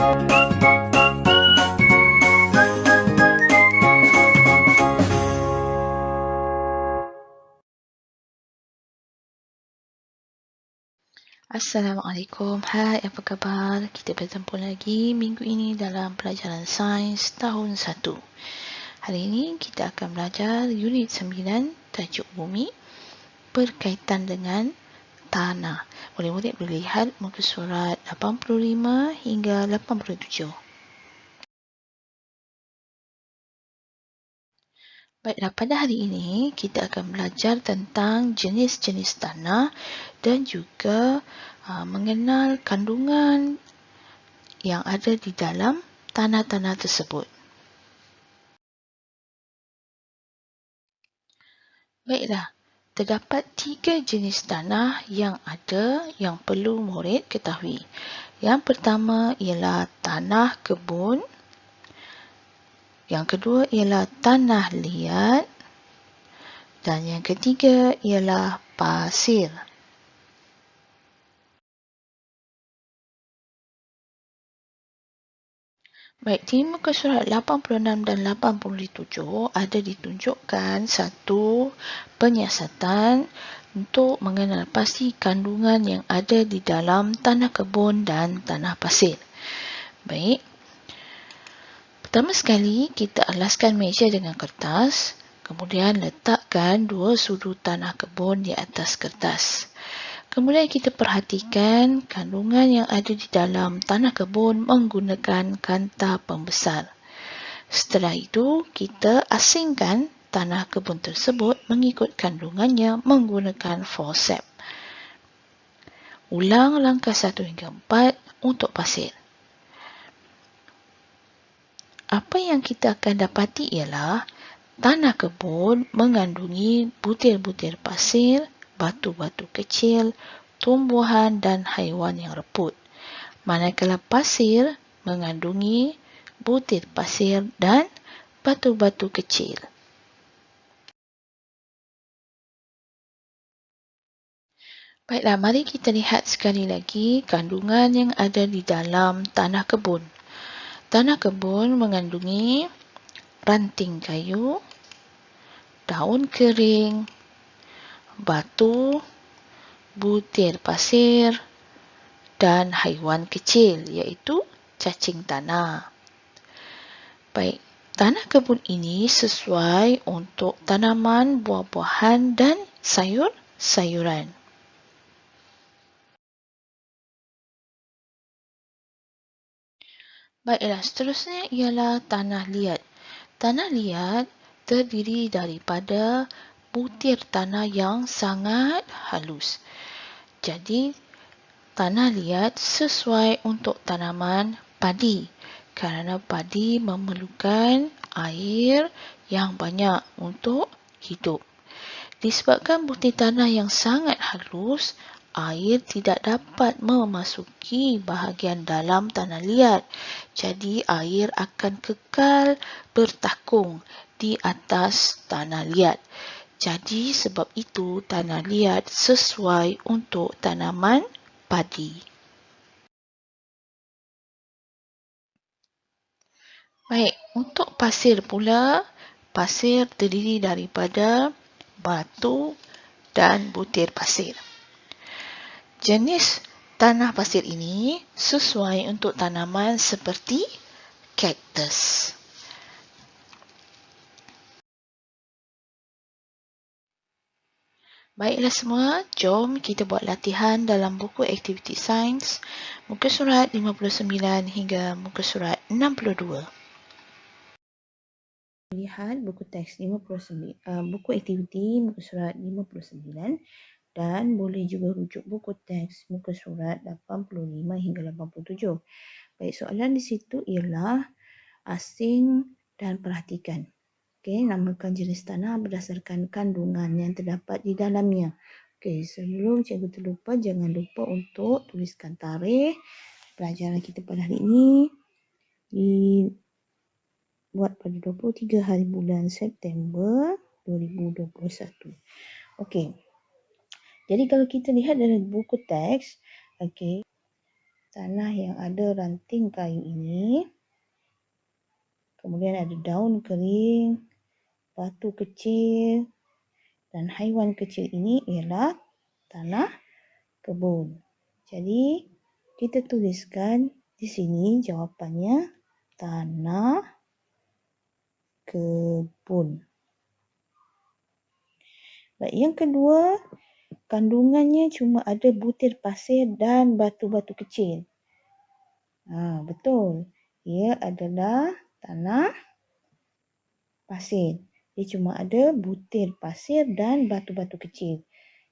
Assalamualaikum, hai apa khabar? Kita bertemu lagi minggu ini dalam pelajaran sains tahun 1. Hari ini kita akan belajar unit 9 tajuk bumi berkaitan dengan tanah. Murid-murid boleh lihat muka surat 85 hingga 87. Baiklah, pada hari ini kita akan belajar tentang jenis-jenis tanah dan juga mengenal kandungan yang ada di dalam tanah-tanah tersebut. Baiklah, terdapat 3 jenis tanah yang ada yang perlu murid ketahui. Yang pertama ialah tanah kebun. Yang kedua ialah tanah liat. Dan yang ketiga ialah pasir. Baik, di muka surat 86 dan 87 ada ditunjukkan satu penyiasatan untuk mengenal pasti kandungan yang ada di dalam tanah kebun dan tanah pasir. Baik, pertama sekali kita alaskan meja dengan kertas, kemudian letakkan 2 sudut tanah kebun di atas kertas. Kemudian kita perhatikan kandungan yang ada di dalam tanah kebun menggunakan kanta pembesar. Setelah itu, kita asingkan tanah kebun tersebut mengikut kandungannya menggunakan forceps. Ulang langkah 1 hingga 4 untuk pasir. Apa yang kita akan dapati ialah tanah kebun mengandungi butir-butir pasir, batu-batu kecil, tumbuhan dan haiwan yang reput. Manakala pasir mengandungi butir pasir dan batu-batu kecil. Baiklah, mari kita lihat sekali lagi kandungan yang ada di dalam tanah kebun. Tanah kebun mengandungi ranting kayu, daun kering, batu, butir pasir dan haiwan kecil iaitu cacing tanah. Baik, tanah kebun ini sesuai untuk tanaman, buah-buahan dan sayur-sayuran. Baiklah, seterusnya ialah tanah liat. Tanah liat terdiri daripada butir tanah yang sangat halus. Jadi, tanah liat sesuai untuk tanaman padi kerana padi memerlukan air yang banyak untuk hidup. Disebabkan butir tanah yang sangat halus, air tidak dapat memasuki bahagian dalam tanah liat. Jadi, air akan kekal bertakung di atas tanah liat. Jadi, sebab itu tanah liat sesuai untuk tanaman padi. Baik, untuk pasir pula, pasir terdiri daripada batu dan butir pasir. Jenis tanah pasir ini sesuai untuk tanaman seperti kaktus. Baiklah semua, jom kita buat latihan dalam buku aktiviti sains muka surat 59 hingga muka surat 62. Lihat buku teks 59, buku aktiviti muka surat 59 dan boleh juga rujuk buku teks muka surat 85 hingga 87. Baik, soalan di situ ialah asing dan perhatikan. Okey, namakan jenis tanah berdasarkan kandungan yang terdapat di dalamnya. Okey, sebelum cikgu terlupa, jangan lupa untuk tuliskan tarikh pelajaran kita pada hari ini dibuat pada 23 hari bulan September 2021. Okey. Jadi kalau kita lihat dari buku teks, okey, tanah yang ada ranting kayu ini. Kemudian ada daun kering, batu kecil dan haiwan kecil ini ialah tanah kebun. Jadi kita tuliskan di sini jawapannya tanah kebun. Baik, yang kedua, kandungannya cuma ada butir pasir dan batu-batu kecil. Betul. Ia adalah tanah pasir. Dia cuma ada butir pasir dan batu-batu kecil.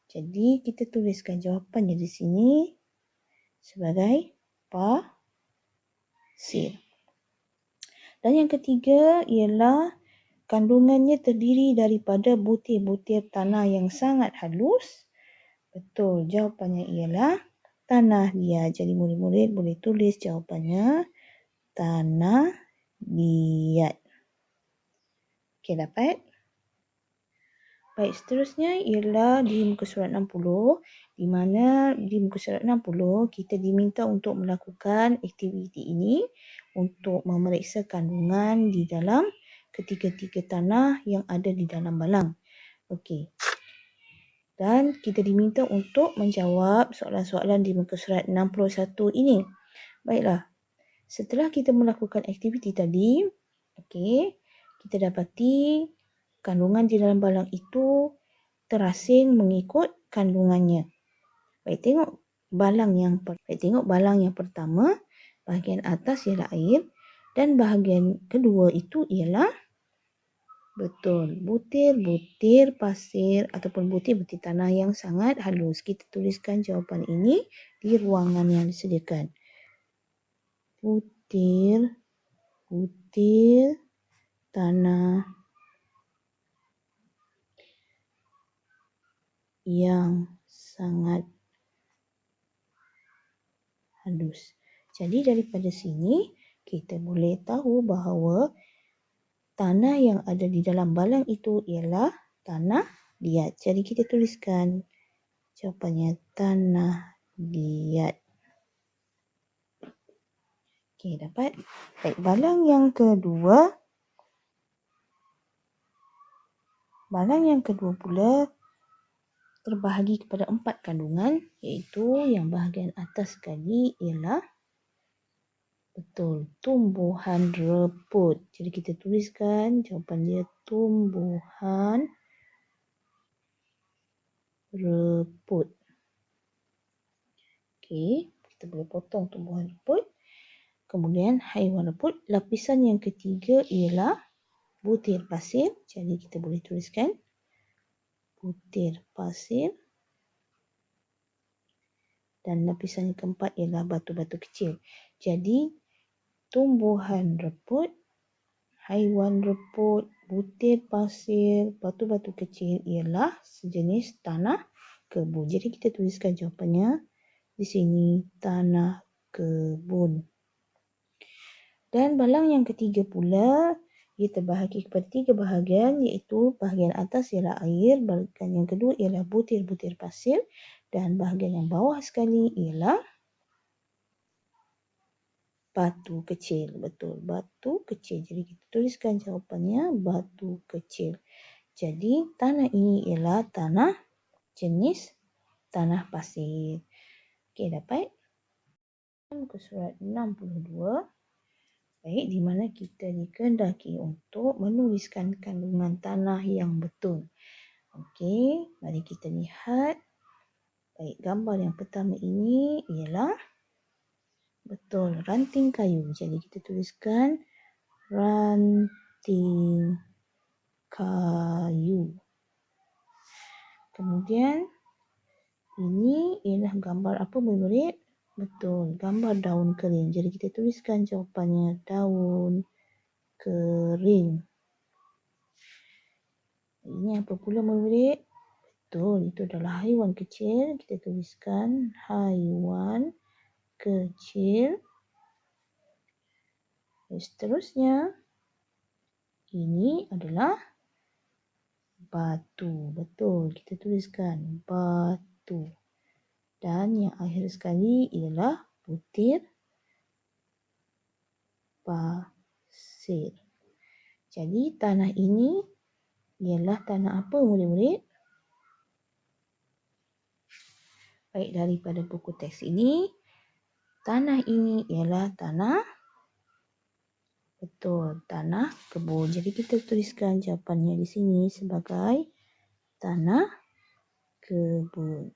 Jadi kita tuliskan jawapannya di sini sebagai pasir. Dan yang ketiga ialah kandungannya terdiri daripada butir-butir tanah yang sangat halus. Betul, jawapannya ialah tanah liat. Jadi murid-murid boleh tulis jawapannya tanah liat. Okey, dapat? Baik, seterusnya ialah di muka surat 60, di mana di muka surat 60 kita diminta untuk melakukan aktiviti ini untuk memeriksa kandungan di dalam ketiga-tiga tanah yang ada di dalam balang. Okey. Dan kita diminta untuk menjawab soalan-soalan di muka surat 61 ini. Baiklah. Setelah kita melakukan aktiviti tadi, okey, kita dapati kandungan di dalam balang itu terasing mengikut kandungannya. Baik, tengok balang yang pertama, bahagian atas ialah air dan bahagian kedua itu ialah betul, butir-butir pasir ataupun butir-butir tanah yang sangat halus. Kita tuliskan jawapan ini di ruangan yang disediakan. Butir-butir tanah yang sangat halus. Jadi daripada sini kita boleh tahu bahawa tanah yang ada di dalam balang itu ialah tanah liat. Jadi kita tuliskan jawapannya tanah liat. Okey, dapat? Baik, balang yang kedua pula terbahagi kepada 4 kandungan, iaitu yang bahagian atas sekali ialah betul, tumbuhan reput. Jadi kita tuliskan jawapan dia tumbuhan reput. Okey, kita boleh potong tumbuhan reput. Kemudian haiwan reput. Lapisan yang ketiga ialah butir pasir. Jadi kita boleh tuliskan butir pasir. Dan lapisan yang keempat ialah batu-batu kecil. Jadi tumbuhan reput, haiwan reput, butir pasir, batu-batu kecil ialah sejenis tanah kebun. Jadi kita tuliskan jawapannya di sini tanah kebun. Dan balang yang ketiga pula ia terbahagi kepada 3 bahagian, iaitu bahagian atas ialah air, bahagian yang kedua ialah butir-butir pasir dan bahagian yang bawah sekali ialah batu kecil. Betul, batu kecil. Jadi kita tuliskan jawapannya batu kecil. Jadi tanah ini ialah tanah jenis tanah pasir. Okey, dapat? Muka surat 62. Baik, di mana kita dikehendaki untuk menuliskan kandungan tanah yang betul. Okey, mari kita lihat. Baik, gambar yang pertama ini ialah betul, ranting kayu. Jadi kita tuliskan ranting kayu. Kemudian ini ialah gambar apa murid-murid? Betul, gambar daun kering. Jadi kita tuliskan jawapannya daun kering. Ini apa pula murid-murid? Betul, itu adalah haiwan kecil. Kita tuliskan haiwan kecil. Seterusnya, ini adalah batu. Betul, kita tuliskan batu. Dan yang akhir sekali ialah butir pasir. Jadi tanah ini ialah tanah apa murid-murid? Baik, daripada buku teks ini, tanah ini ialah tanah, betul, tanah kebun. Jadi kita tuliskan jawapannya di sini sebagai tanah kebun.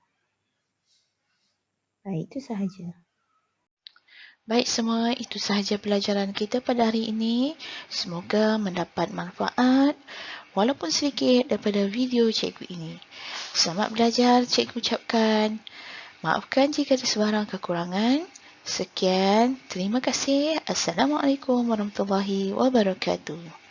Baik, itu sahaja. Baik semua, itu sahaja pelajaran kita pada hari ini. Semoga mendapat manfaat walaupun sedikit daripada video cikgu ini. Selamat belajar, cikgu ucapkan. Maafkan jika ada sebarang kekurangan. Sekian, terima kasih. Assalamualaikum warahmatullahi wabarakatuh.